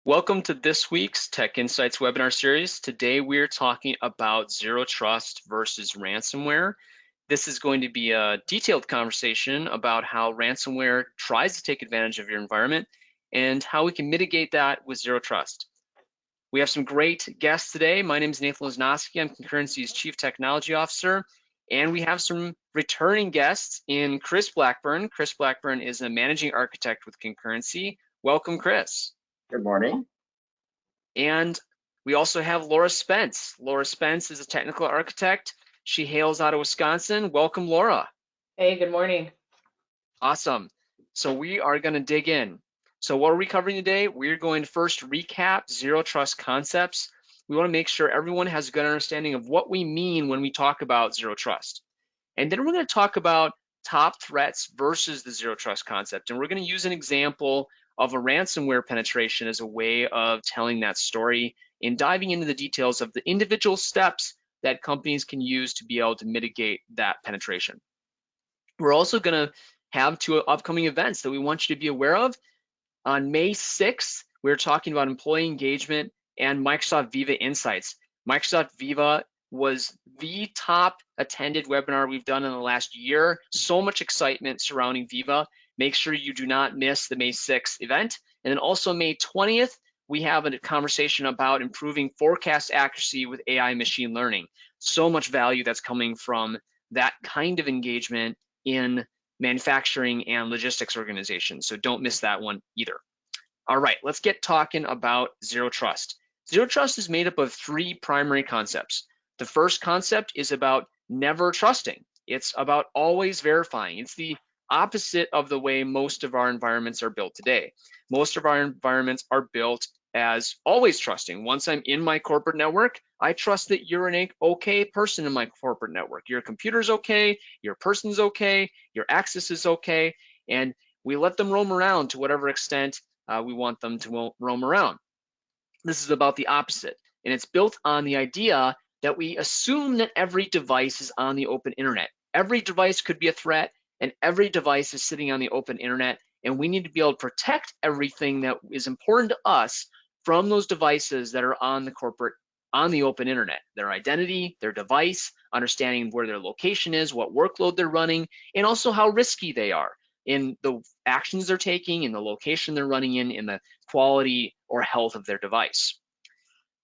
Welcome to this week's Tech Insights webinar series. Today we're talking about zero trust versus ransomware. This is going to be a detailed conversation about how ransomware tries to take advantage of your environment and how we can mitigate that with zero trust. We have some great guests today. My name is Nathan Loznoski. I'm Concurrency's Chief Technology Officer, and we have some returning guests in Chris Blackburn. Chris Blackburn is a Managing Architect with Concurrency. Welcome, Chris. Good morning. And we also have Laura Spence. Laura Spence is a technical architect. She hails out of Wisconsin. Welcome, Laura. Hey, good morning. Awesome. So we are going to dig in. So what are we covering today? We're going to first recap zero trust concepts. We want to make sure everyone has a good understanding of what we mean when we talk about zero trust. And then we're going to talk about top threats versus the zero trust concept. And we're going to use an example of a ransomware penetration as a way of telling that story and diving into the details of the individual steps that companies can use to be able to mitigate that penetration. We're also going to have two upcoming events that we want you to be aware of. On May 6th, we're talking about employee engagement and Microsoft Viva Insights. Microsoft Viva was the top attended webinar we've done in the last year. So much excitement surrounding Viva. Make sure you do not miss the May 6th event. And then also May 20th, we have a conversation about improving forecast accuracy with AI and machine learning. So much value that's coming from that kind of engagement in manufacturing and logistics organizations. So don't miss that one either. All right, let's get talking about zero trust. Zero trust is made up of three primary concepts. The first concept is about never trusting. It's about always verifying. It's the opposite of the way most of our environments are built today. Most of our environments are built as always trusting. Once I'm in my corporate network, I trust that you're an okay person in my corporate network. Your computer's okay, your person's okay, your access is okay, and we let them roam around to whatever extent we want them to roam around. This is about the opposite, and it's built on the idea that we assume that every device is on the open internet. Every device could be a threat, and every device is sitting on the open internet, and we need to be able to protect everything that is important to us from those devices that are on the open internet, their identity, their device, understanding where their location is, what workload they're running, and also how risky they are in the actions they're taking, in the location they're running in the quality or health of their device.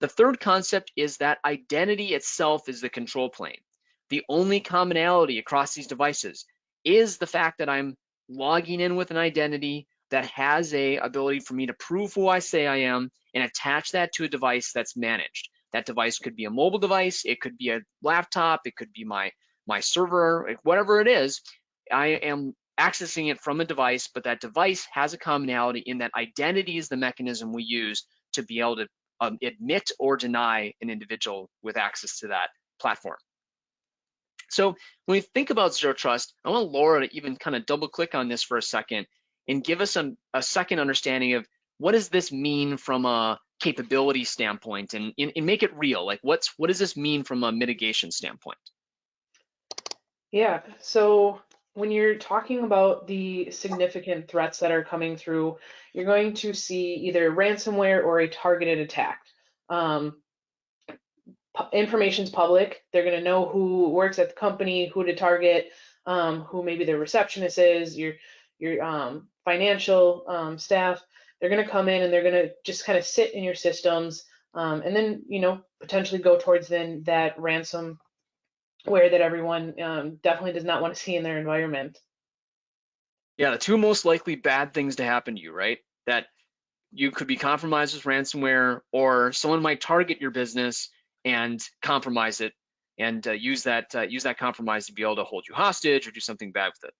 The third concept is that identity itself is the control plane. The only commonality across these devices is the fact that I'm logging in with an identity that has a ability for me to prove who I say I am and attach that to a device that's managed. That device could be a mobile device, it could be a laptop, it could be my server, whatever it is. I am accessing it from a device, but that device has a commonality in that identity is the mechanism we use to be able to admit or deny an individual with access to that platform. So when we think about zero trust, I want Laura to even kind of double click on this for a second and give us a second understanding of what does this mean from a capability standpoint and make it real. Like what does this mean from a mitigation standpoint? Yeah, so when you're talking about the significant threats that are coming through, you're going to see either ransomware or a targeted attack. Information's public. They're going to know who works at the company, who to target, who maybe their receptionist is, your financial staff. They're going to come in and they're going to just kind of sit in your systems, and then potentially go towards then that ransomware that everyone definitely does not want to see in their environment. Yeah, the two most likely bad things to happen to you, right? That you could be compromised with ransomware, or someone might target your business and compromise it and use that compromise to be able to hold you hostage or do something bad with it.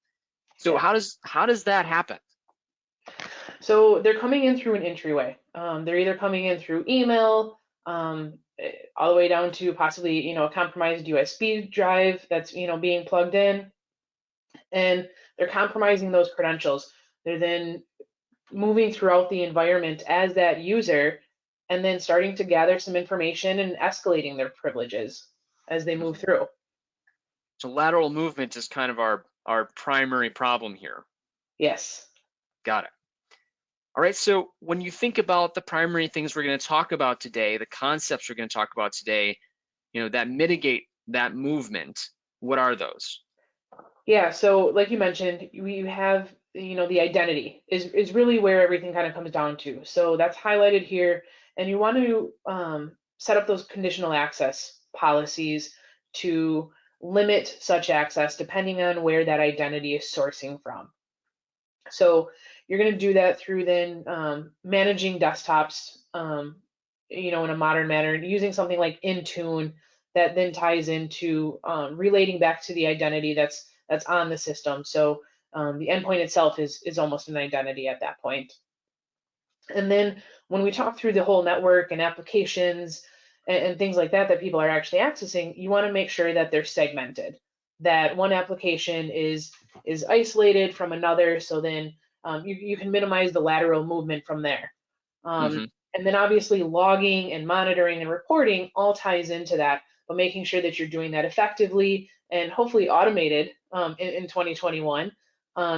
So how does that happen? So they're coming in through an entryway. They're either coming in through email, all the way down to possibly a compromised USB drive that's being plugged in, and they're compromising those credentials. They're then moving throughout the environment as that user, and then starting to gather some information and escalating their privileges as they move through. So lateral movement is kind of our primary problem here. Yes. Got it. All right, so when you think about the primary things we're going to talk about today, the concepts we're going to talk about today, that mitigate that movement, what are those? Yeah, so like you mentioned, we have, the identity is really where everything kind of comes down to. So that's highlighted here, and you want to set up those conditional access policies to limit such access depending on where that identity is sourcing from. So you're going to do that through then managing desktops, in a modern manner, using something like Intune that then ties into relating back to the identity that's on the system. So the endpoint itself is almost an identity at that point. And then when we talk through the whole network and applications and things like that that people are actually accessing, you want to make sure that they're segmented, that one application is isolated from another, so then you can minimize the lateral movement from there. Mm-hmm. And then obviously logging and monitoring and reporting all ties into that, but making sure that you're doing that effectively and hopefully automated in 2021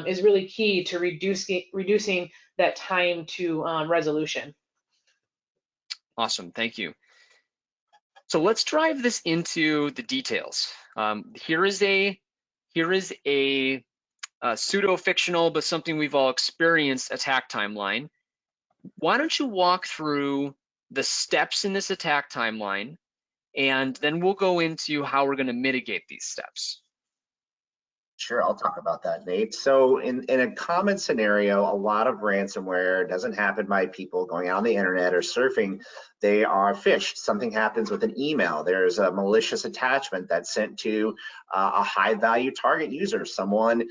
is really key to reducing that time to resolution. Awesome, thank you. So let's drive this into the details. Here is a pseudo-fictional, but something we've all experienced attack timeline. Why don't you walk through the steps in this attack timeline, and then we'll go into how we're going to mitigate these steps. Sure, I'll talk about that, Nate. So in a common scenario, a lot of ransomware doesn't happen by people going out on the internet or surfing. They are phished. Something happens with an email. There's a malicious attachment that's sent to a high value target user, someone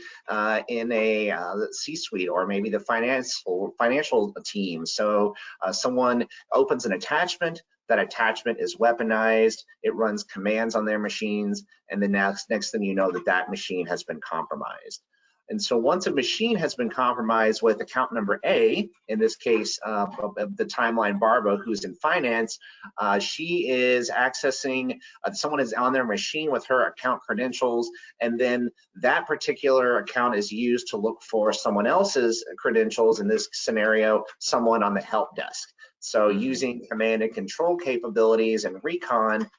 in a C-suite or maybe the financial team. So someone opens an attachment. That attachment is weaponized. It runs commands on their machines, and the next thing you know, that machine has been compromised. And so once a machine has been compromised with account number A, in this case, the timeline Barbara, who's in finance, she is accessing, someone is on their machine with her account credentials, and then that particular account is used to look for someone else's credentials, in this scenario, someone on the help desk. So using command and control capabilities and recon,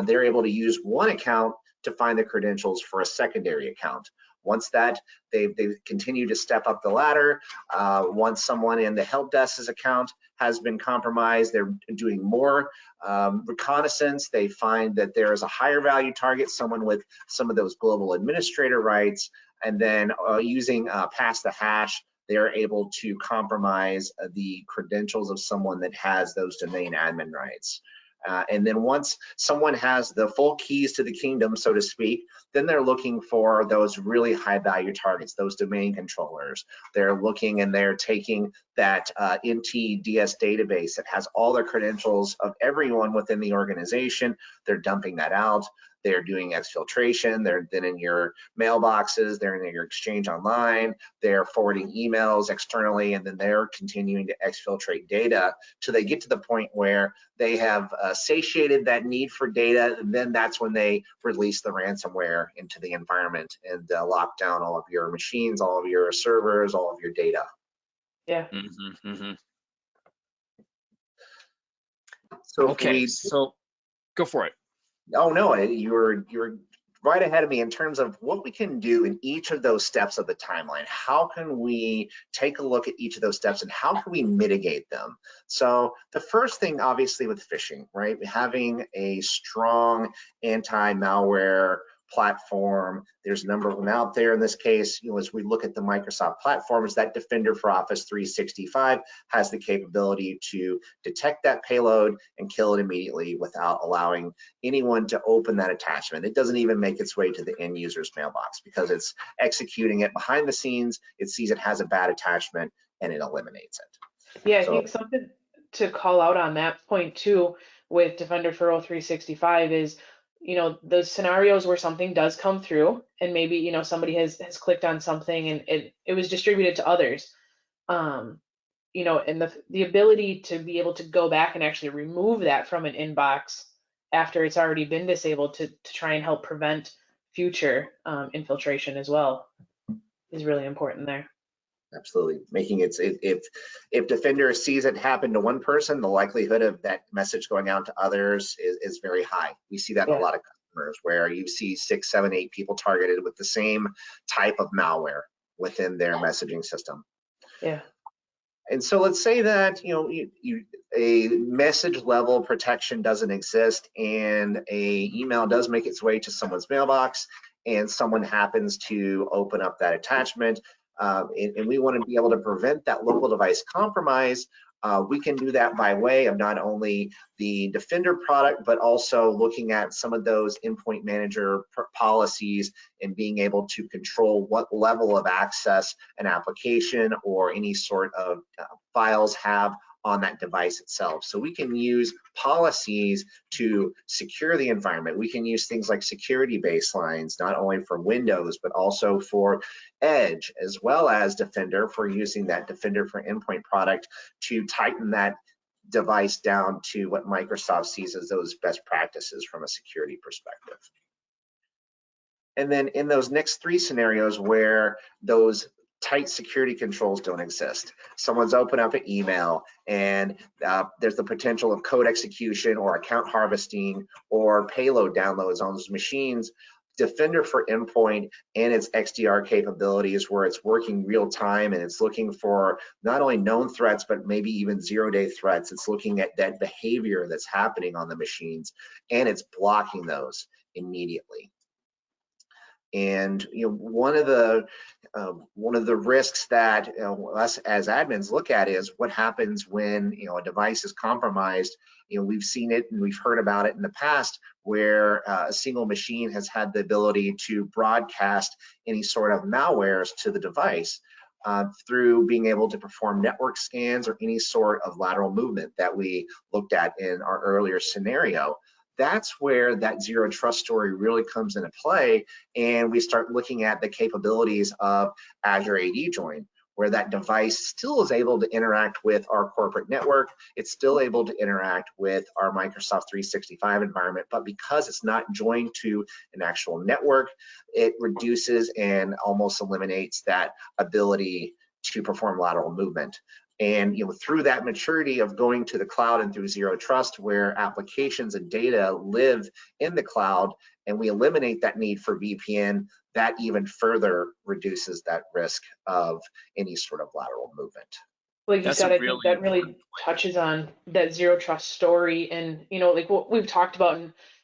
they're able to use one account to find the credentials for a secondary account. Once that, they continue to step up the ladder. Once someone in the help desk's account has been compromised, they're doing more reconnaissance. They find that there is a higher value target, someone with some of those global administrator rights, and then using pass the hash, they're able to compromise the credentials of someone that has those domain admin rights. And then once someone has the full keys to the kingdom, so to speak, then they're looking for those really high value targets, those domain controllers. They're looking and they're taking that NTDS database that has all the credentials of everyone within the organization. They're dumping that out. They're doing exfiltration. They're then in your mailboxes. They're in your Exchange Online. They're forwarding emails externally, and then they're continuing to exfiltrate data till they get to the point where they have satiated that need for data, and then that's when they release the ransomware into the environment and lock down all of your machines, all of your servers, all of your data. Yeah. Mm-hmm, mm-hmm. So okay, so go for it. Oh no, you're right ahead of me in terms of what we can do in each of those steps of the timeline. How can we take a look at each of those steps and how can we mitigate them? So the first thing, obviously, with phishing, right? Having a strong anti-malware platform. There's a number of them out there. In this case, as we look at the Microsoft platforms, that Defender for Office 365 has the capability to detect that payload and kill it immediately without allowing anyone to open that attachment. It doesn't even make its way to the end user's mailbox because it's executing it behind the scenes. It sees it has a bad attachment and it eliminates it. Yeah, I think something to call out on that point too with Defender for O365 is, those scenarios where something does come through and maybe, somebody has clicked on something and it was distributed to others. And the ability to be able to go back and actually remove that from an inbox after it's already been disabled to try and help prevent future infiltration as well is really important there. Absolutely. Making it, if Defender sees it happen to one person, the likelihood of that message going out to others is very high. We see that in a lot of customers where you see 6, 7, 8 people targeted with the same type of malware within their messaging system. Yeah. And so let's say that a message level protection doesn't exist, and a email does make its way to someone's mailbox, and someone happens to open up that attachment, and we want to be able to prevent that local device compromise. We can do that by way of not only the Defender product, but also looking at some of those endpoint manager policies and being able to control what level of access an application or any sort of files have on that device itself. So we can use policies to secure the environment. We can use things like security baselines, not only for Windows, but also for Edge, as well as Defender, for using that Defender for Endpoint product to tighten that device down to what Microsoft sees as those best practices from a security perspective. And then in those next 3 scenarios where those tight security controls don't exist, someone's opened up an email and there's the potential of code execution or account harvesting or payload downloads on those machines, Defender for Endpoint and its XDR capabilities, where it's working real time and it's looking for not only known threats, but maybe even 0-day threats. It's looking at that behavior that's happening on the machines, and it's blocking those immediately. And one of the risks that us as admins look at is what happens when a device is compromised. We've seen it and we've heard about it in the past, where a single machine has had the ability to broadcast any sort of malwares to the device through being able to perform network scans or any sort of lateral movement that we looked at in our earlier scenario. That's where that zero trust story really comes into play, and we start looking at the capabilities of Azure AD Join, where that device still is able to interact with our corporate network. It's still able to interact with our Microsoft 365 environment, but because it's not joined to an actual network, it reduces and almost eliminates that ability to perform lateral movement. And through that maturity of going to the cloud and through zero trust, where applications and data live in the cloud, and we eliminate that need for VPN, that even further reduces that risk of any sort of lateral movement. Like you said, I think that really touches on that zero trust story, and like what we've talked about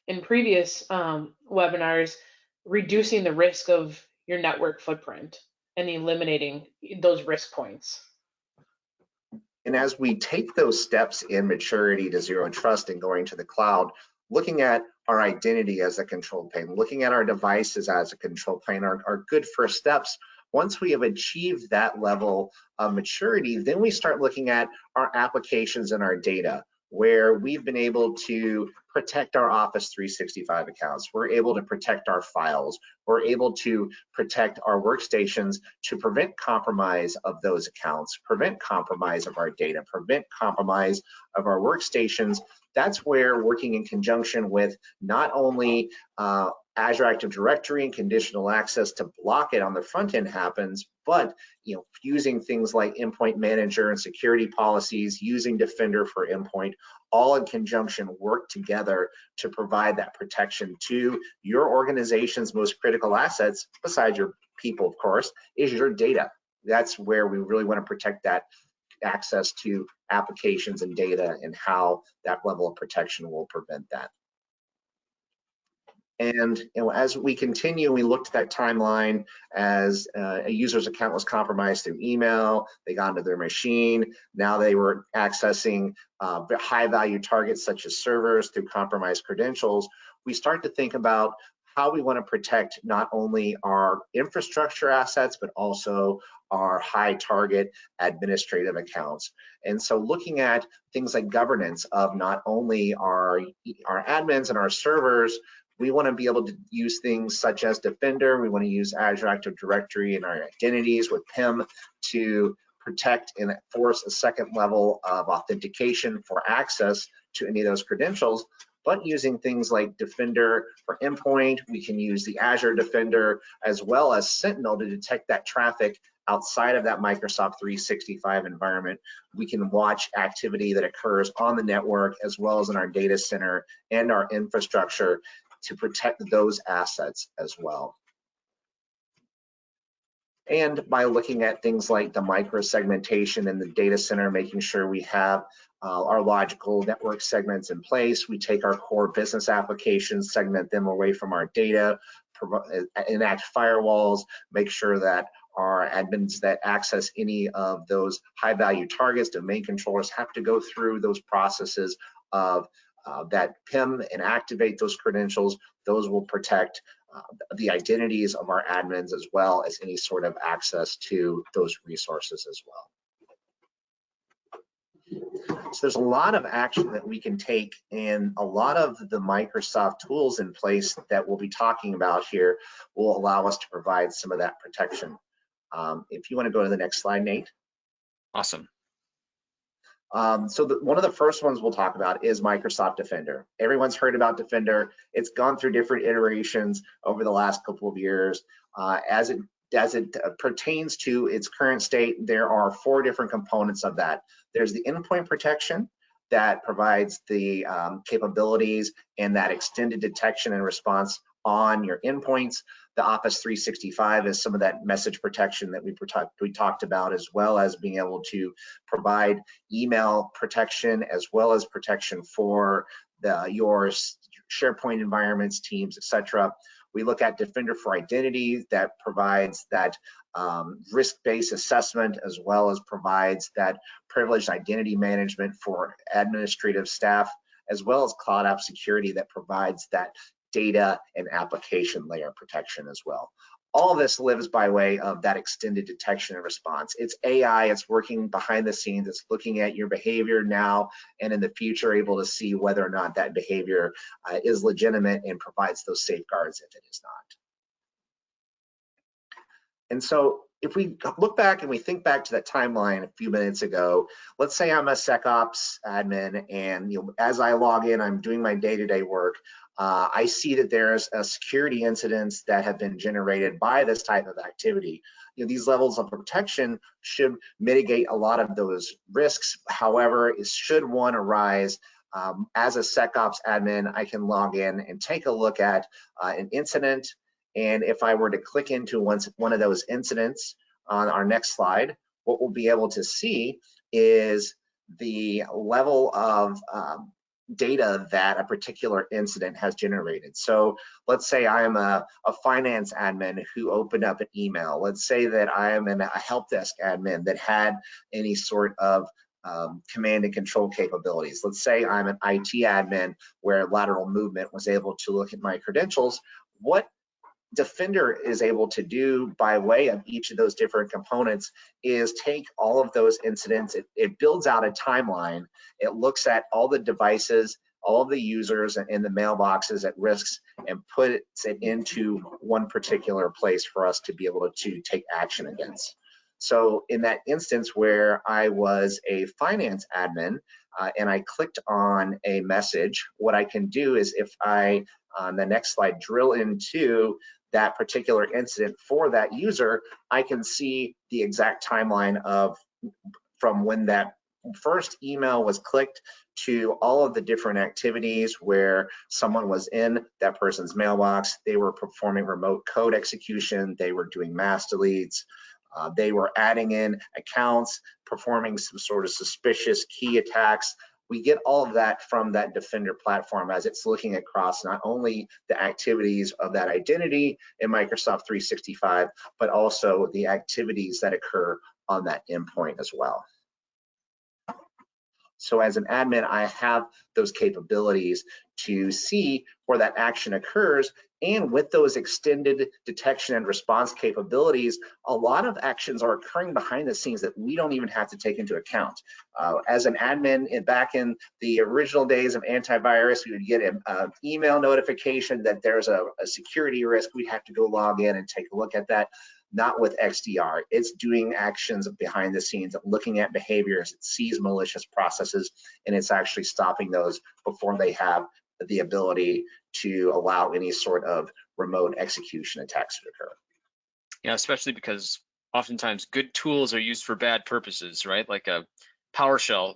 in previous webinars, reducing the risk of your network footprint and eliminating those risk points. And as we take those steps in maturity to zero trust and going to the cloud, looking at our identity as a control plane, looking at our devices as a control plane are good first steps. Once we have achieved that level of maturity, then we start looking at our applications and our data, where we've been able to protect our Office 365 accounts. We're able to protect our files. We're able to protect our workstations to prevent compromise of those accounts, prevent compromise of our data, prevent compromise of our workstations. That's where working in conjunction with not only Azure Active Directory and conditional access to block it on the front end happens, but using things like Endpoint Manager and security policies, using Defender for Endpoint, all in conjunction work together to provide that protection to your organization's most critical assets, besides your people, of course, is your data. That's where we really want to protect that access to applications and data, and how that level of protection will prevent that. And as we continue, we looked at that timeline as a user's account was compromised through email, they got into their machine, now they were accessing high-value targets such as servers through compromised credentials. We start to think about how we want to protect not only our infrastructure assets, but also our high target administrative accounts. And so looking at things like governance of not only our admins and our servers, we want to be able to use things such as Defender. We want to use Azure Active Directory and our identities with PIM to protect and force a second level of authentication for access to any of those credentials. But using things like Defender for Endpoint, we can use the Azure Defender as well as Sentinel to detect that traffic outside of that Microsoft 365 environment, we can watch activity that occurs on the network as well as in our data center and our infrastructure to protect those assets as well. And by looking at things like the micro-segmentation in the data center, making sure we have our logical network segments in place, we take our core business applications, segment them away from our data, enact firewalls, make sure that our admins that access any of those high-value targets, domain controllers, have to go through those processes of that PIM and activate those credentials. Those will protect the identities of our admins as well as any sort of access to those resources as well. So there's a lot of action that we can take, and a lot of the Microsoft tools in place that we'll be talking about here will allow us to provide some of that protection. If you want to go to the next slide, Nate. Awesome. So one of the first ones we'll talk about is Microsoft Defender. Everyone's heard about Defender. It's gone through different iterations over the last couple of years. As it pertains to its current state, there are 4 different components of that. There's the endpoint protection that provides the capabilities and that extended detection and response on your endpoints. The Office 365 is some of that message protection that we talked about, as well as being able to provide email protection as well as protection for your SharePoint environments, Teams, etc. We look at Defender for Identity that provides that risk-based assessment, as well as provides that privileged identity management for administrative staff, as well as Cloud App Security that provides that data and application layer protection as well. All of this lives by way of that extended detection and response. It's AI, it's working behind the scenes, it's looking at your behavior now and in the future, able to see whether or not that behavior is legitimate and provides those safeguards if it is not. And so if we look back and we think back to that timeline a few minutes ago, let's say I'm a SecOps admin, and as I log in, I'm doing my day-to-day work. I see that there's a security incidents that have been generated by this type of activity. These levels of protection should mitigate a lot of those risks. However, should one arise, as a SecOps admin, I can log in and take a look at an incident. And if I were to click into one of those incidents on our next slide, what we'll be able to see is the level of data that a particular incident has generated. So let's say I am a finance admin who opened up an email. Let's say that I am a help desk admin that had any sort of command and control capabilities. Let's say I'm an IT admin where lateral movement was able to look at my credentials. What Defender is able to do by way of each of those different components is take all of those incidents, it builds out a timeline, it looks at all the devices, all of the users and the mailboxes at risks, and puts it into one particular place for us to be able to take action against. So in that instance where I was a finance admin and I clicked on a message, what I can do is, if I, on the next slide, drill into that particular incident for that user, I can see the exact timeline of from when that first email was clicked to all of the different activities where someone was in that person's mailbox. They were performing remote code execution, they were doing mass deletes, they were adding in accounts, performing some sort of suspicious key attacks. We get all of that from that Defender platform as it's looking across not only the activities of that identity in Microsoft 365, but also the activities that occur on that endpoint as well. So as an admin, I have those capabilities to see where that action occurs. And with those extended detection and response capabilities, a lot of actions are occurring behind the scenes that we don't even have to take into account. As an admin, back in the original days of antivirus, we would get an email notification that there's a security risk. We'd have to go log in and take a look at that. Not with XDR. It's doing actions behind the scenes, looking at behaviors, it sees malicious processes, and it's actually stopping those before they have the ability to allow any sort of remote execution attacks to occur. Yeah, especially because oftentimes good tools are used for bad purposes, right? Like a PowerShell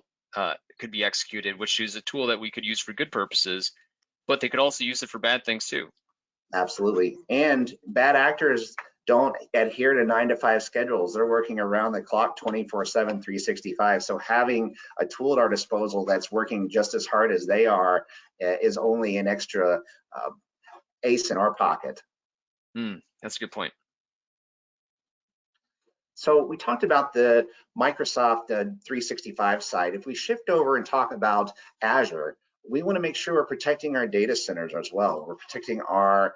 could be executed, which is a tool that we could use for good purposes, but they could also use it for bad things too. Absolutely. And bad actors don't adhere to 9-to-5 schedules. They're working around the clock 24/7, 365. So having a tool at our disposal that's working just as hard as they are is only an extra ace in our pocket. That's a good point. So we talked about the Microsoft 365 side. If we shift over and talk about Azure, we want to make sure we're protecting our data centers as well. We're protecting our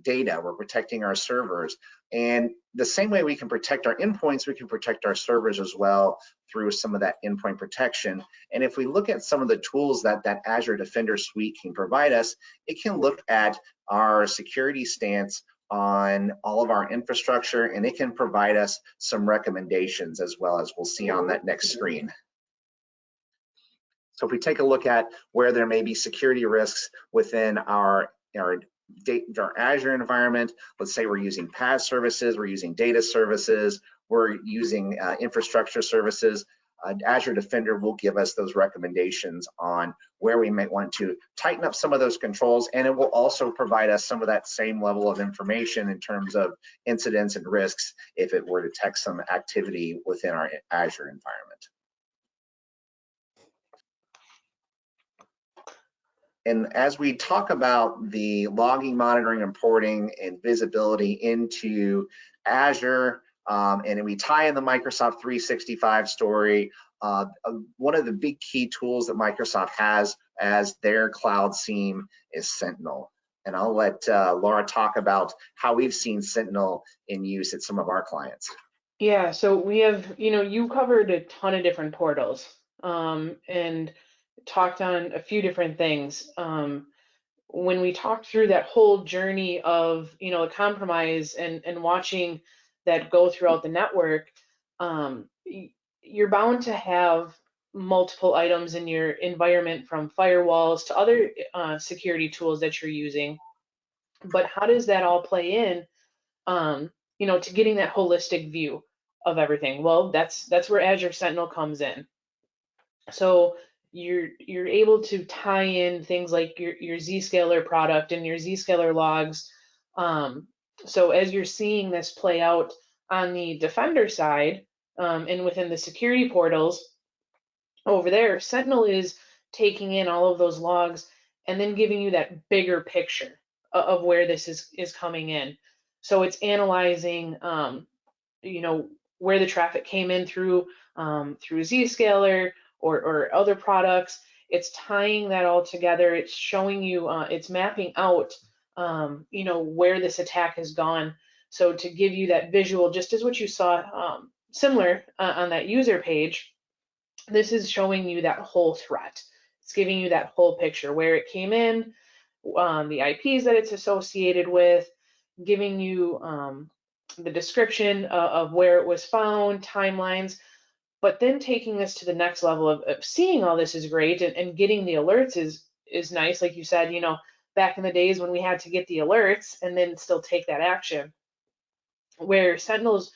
data, we're protecting our servers. And the same way we can protect our endpoints, we can protect our servers as well through some of that endpoint protection. And if we look at some of the tools that Azure Defender Suite can provide us, it can look at our security stance on all of our infrastructure, and it can provide us some recommendations as well, as we'll see on that next screen. So if we take a look at where there may be security risks within our Azure environment, let's say we're using PaaS services, we're using data services, we're using infrastructure services, Azure Defender will give us those recommendations on where we might want to tighten up some of those controls, and it will also provide us some of that same level of information in terms of incidents and risks if it were to detect some activity within our Azure environment. And as we talk about the logging, monitoring, reporting, and visibility into Azure, and we tie in the Microsoft 365 story, one of the big key tools that Microsoft has as their cloud SIEM is Sentinel. And I'll let Laura talk about how we've seen Sentinel in use at some of our clients. Yeah, so we have, you covered a ton of different portals and talked on a few different things. When we talked through that whole journey of, a compromise and watching that go throughout the network, you're bound to have multiple items in your environment, from firewalls to other security tools that you're using. But how does that all play in, to getting that holistic view of everything? Well, that's where Azure Sentinel comes in. So you're able to tie in things like your Zscaler product and your Zscaler logs. So as you're seeing this play out on the Defender side, and within the security portals over there, Sentinel is taking in all of those logs and then giving you that bigger picture of where this is coming in. So it's analyzing, where the traffic came in through Zscaler or other products. It's tying that all together. It's showing you, it's mapping out, where this attack has gone. So to give you that visual, just as what you saw similar on that user page, this is showing you that whole threat. It's giving you that whole picture, where it came in, the IPs that it's associated with, giving you the description of where it was found, timelines, but then taking this to the next level of seeing all this is great, and getting the alerts is nice. Like you said, back in the days when we had to get the alerts and then still take that action, where Sentinel's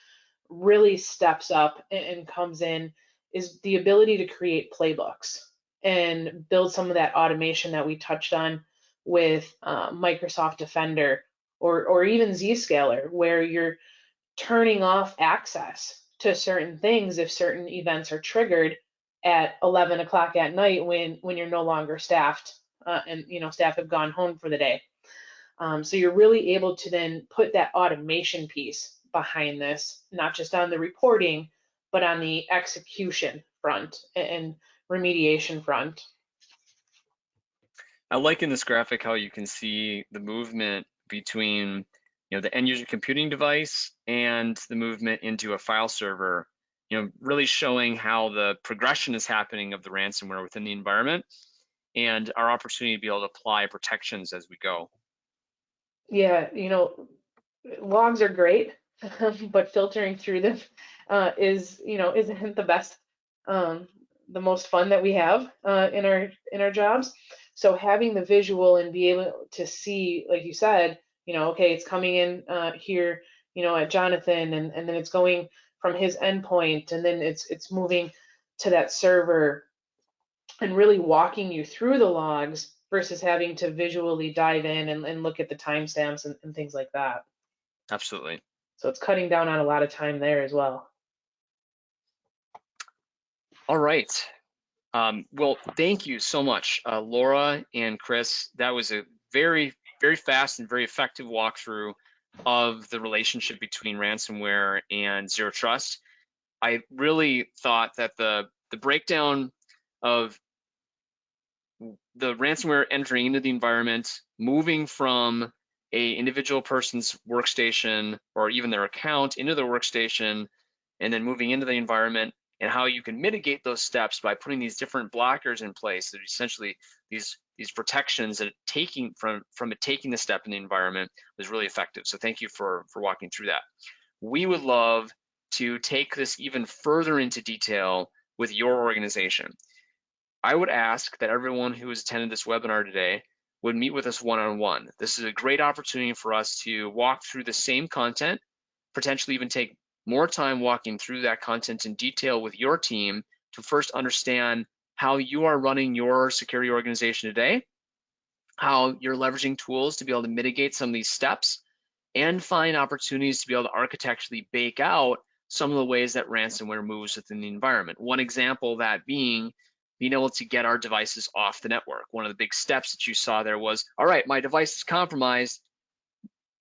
really steps up and comes in is the ability to create playbooks and build some of that automation that we touched on with Microsoft Defender or even Zscaler, where you're turning off access to certain things if certain events are triggered at 11 o'clock at night when you're no longer staffed and staff have gone home for the day. So you're really able to then put that automation piece behind this, not just on the reporting, but on the execution front and remediation front. I like in this graphic how you can see the movement between the end user computing device and the movement into a file server, really showing how the progression is happening of the ransomware within the environment and our opportunity to be able to apply protections as we go. Yeah, logs are great, but filtering through them isn't the best, the most fun that we have in our jobs. So having the visual and be able to see, like you said, okay, it's coming in here, at Jonathan, and then it's going from his endpoint, and then it's moving to that server, and really walking you through the logs versus having to visually dive in and look at the timestamps and things like that. Absolutely. So it's cutting down on a lot of time there as well. All right. Well, thank you so much, Laura and Chris. That was a very, very fast and very effective walkthrough of the relationship between ransomware and zero trust. I really thought that the breakdown of the ransomware entering into the environment, moving from a individual person's workstation or even their account into their workstation, and then moving into the environment, and how you can mitigate those steps by putting these different blockers in place that are essentially these protections that taking from it taking the step in the environment was really effective. So thank you for walking through that. We would love to take this even further into detail with your organization. I would ask that everyone who has attended this webinar today would meet with us one-on-one. This is a great opportunity for us to walk through the same content, potentially even take more time walking through that content in detail with your team to first understand how you are running your security organization today, how you're leveraging tools to be able to mitigate some of these steps, and find opportunities to be able to architecturally bake out some of the ways that ransomware moves within the environment. One example of that being able to get our devices off the network. One of the big steps that you saw there was, all right, my device is compromised.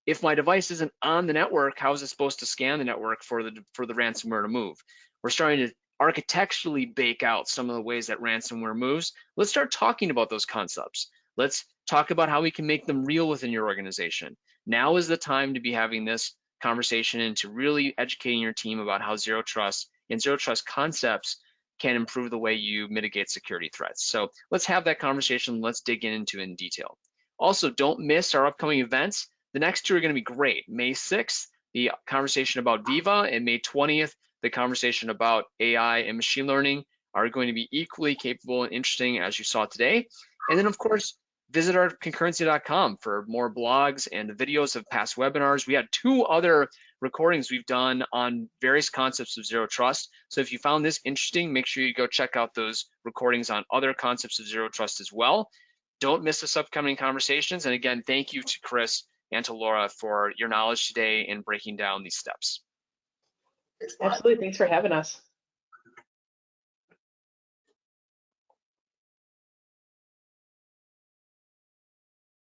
If my device isn't on the network, how is it supposed to scan the network for the ransomware to move? We're starting to architecturally bake out some of the ways that ransomware moves. Let's start talking about those concepts. Let's talk about how we can make them real within your organization. Now is the time to be having this conversation and to really educating your team about how zero trust and zero trust concepts can improve the way you mitigate security threats. So let's have that conversation. Let's dig into it in detail. Also, don't miss our upcoming events. The next two are going to be great. May 6th, the conversation about Viva, and May 20th, the conversation about AI and machine learning are going to be equally capable and interesting as you saw today. And then, of course, visit our concurrency.com for more blogs and videos of past webinars. We had 2 other recordings we've done on various concepts of zero trust. So if you found this interesting, make sure you go check out those recordings on other concepts of zero trust as well. Don't miss this upcoming conversations. And again, thank you to Chris and to Laura for your knowledge today in breaking down these steps. Absolutely. Thanks for having us.